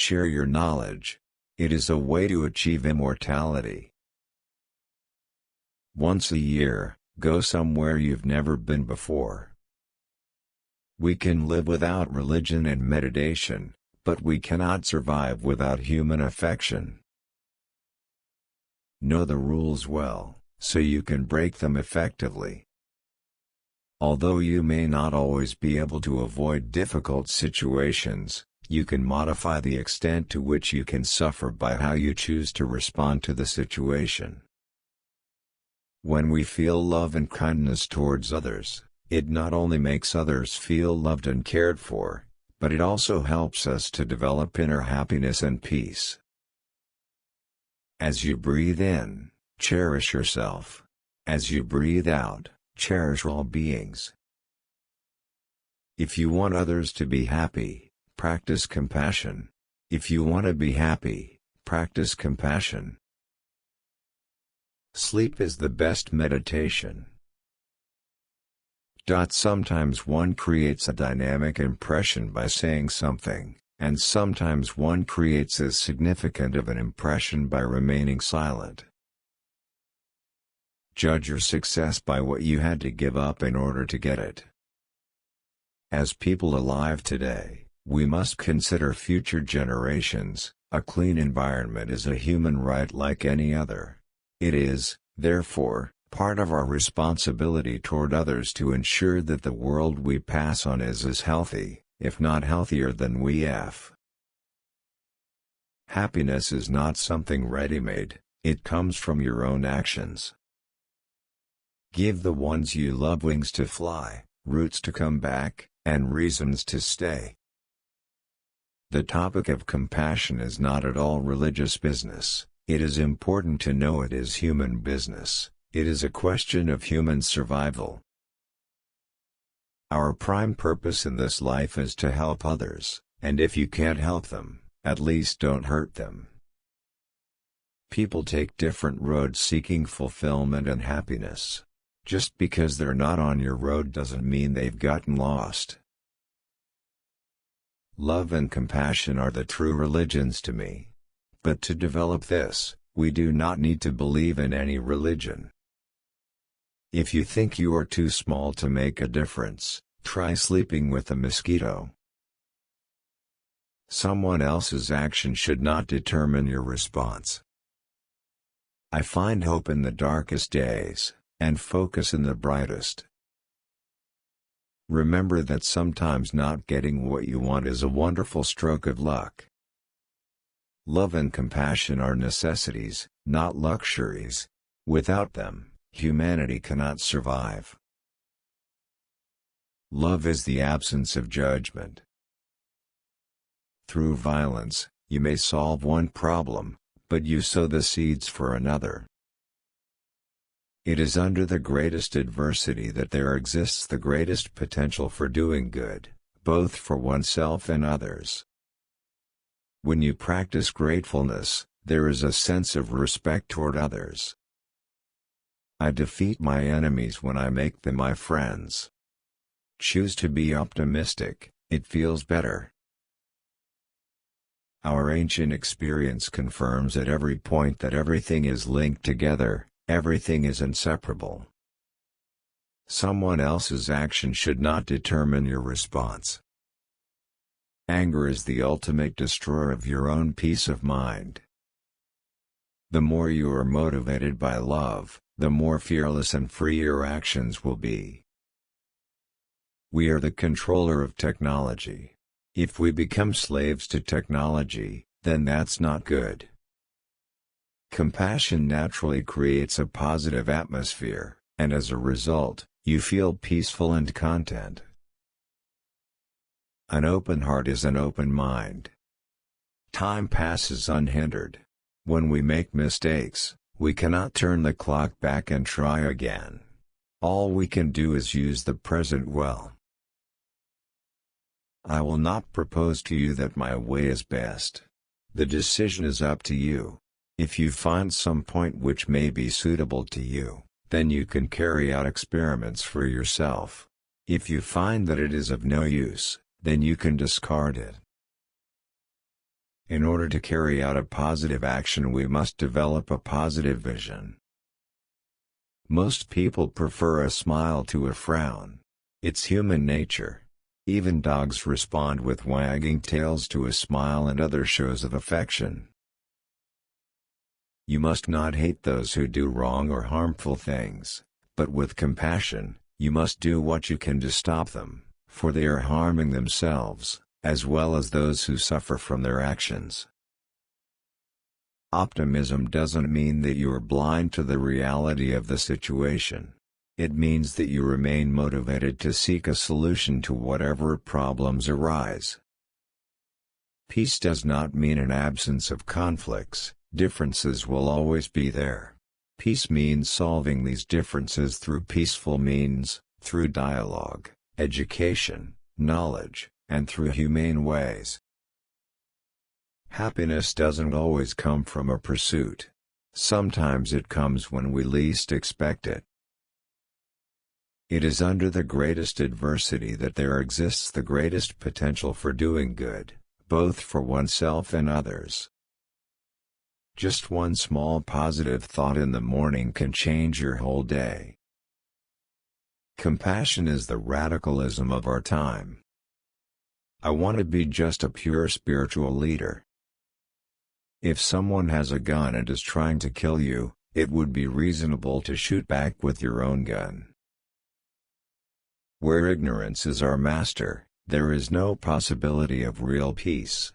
Share your knowledge. It is a way to achieve immortality. Once a year, go somewhere you've never been before. We can live without religion and meditation, but we cannot survive without human affection. Know the rules well, so you can break them effectively. Although you may not always be able to avoid difficult situations, you can modify the extent to which you can suffer by how you choose to respond to the situation. When we feel love and kindness towards others, it not only makes others feel loved and cared for, but it also helps us to develop inner happiness and peace. As you breathe in, cherish yourself. As you breathe out, cherish all beings. If you want others to be happy, practice compassion. If you want to be happy, practice compassion. Sleep is the best meditation. Sometimes one creates a dynamic impression by saying something, and sometimes one creates as significant of an impression by remaining silent. Judge your success by what you had to give up in order to get it. As people alive today, we must consider future generations. A clean environment is a human right like any other. It is, therefore, part of our responsibility toward others to ensure that the world we pass on is as healthy, if not healthier than we have. Happiness is not something ready-made, it comes from your own actions. Give the ones you love wings to fly, roots to come back, and reasons to stay. The topic of compassion is not at all religious business. It is important to know it is human business. It is a question of human survival. Our prime purpose in this life is to help others, and if you can't help them, at least don't hurt them. People take different roads seeking fulfillment and happiness. Just because they're not on your road doesn't mean they've gotten lost. Love and compassion are the true religions to me. But to develop this, we do not need to believe in any religion. If you think you are too small to make a difference, try sleeping with a mosquito. Someone else's action should not determine your response. I find hope in the darkest days, and focus in the brightest. Remember that sometimes not getting what you want is a wonderful stroke of luck. Love and compassion are necessities, not luxuries. Without them, humanity cannot survive. Love is the absence of judgment. Through violence, you may solve one problem, but you sow the seeds for another. It is under the greatest adversity that there exists the greatest potential for doing good, both for oneself and others. When you practice gratefulness, there is a sense of respect toward others. I defeat my enemies when I make them my friends. Choose to be optimistic, it feels better. Our ancient experience confirms at every point that everything is linked together. Everything is inseparable. Someone else's action should not determine your response. Anger is the ultimate destroyer of your own peace of mind. The more you are motivated by love, the more fearless and free your actions will be. We are the controller of technology. If we become slaves to technology, then that's not good. Compassion naturally creates a positive atmosphere, and as a result, you feel peaceful and content. An open heart is an open mind. Time passes unhindered. When we make mistakes, we cannot turn the clock back and try again. All we can do is use the present well. I will not propose to you that my way is best. The decision is up to you. If you find some point which may be suitable to you, then you can carry out experiments for yourself. If you find that it is of no use, then you can discard it. In order to carry out a positive action, we must develop a positive vision. Most people prefer a smile to a frown. It's human nature. Even dogs respond with wagging tails to a smile and other shows of affection. You must not hate those who do wrong or harmful things, but with compassion, you must do what you can to stop them, for they are harming themselves, as well as those who suffer from their actions. Optimism doesn't mean that you are blind to the reality of the situation. It means that you remain motivated to seek a solution to whatever problems arise. Peace does not mean an absence of conflicts. Differences will always be there. Peace means solving these differences through peaceful means, through dialogue, education, knowledge, and through humane ways. Happiness doesn't always come from a pursuit. Sometimes it comes when we least expect it. It is under the greatest adversity that there exists the greatest potential for doing good, both for oneself and others. Just one small positive thought in the morning can change your whole day. Compassion is the radicalism of our time. I want to be just a pure spiritual leader. If someone has a gun and is trying to kill you, it would be reasonable to shoot back with your own gun. Where ignorance is our master, there is no possibility of real peace.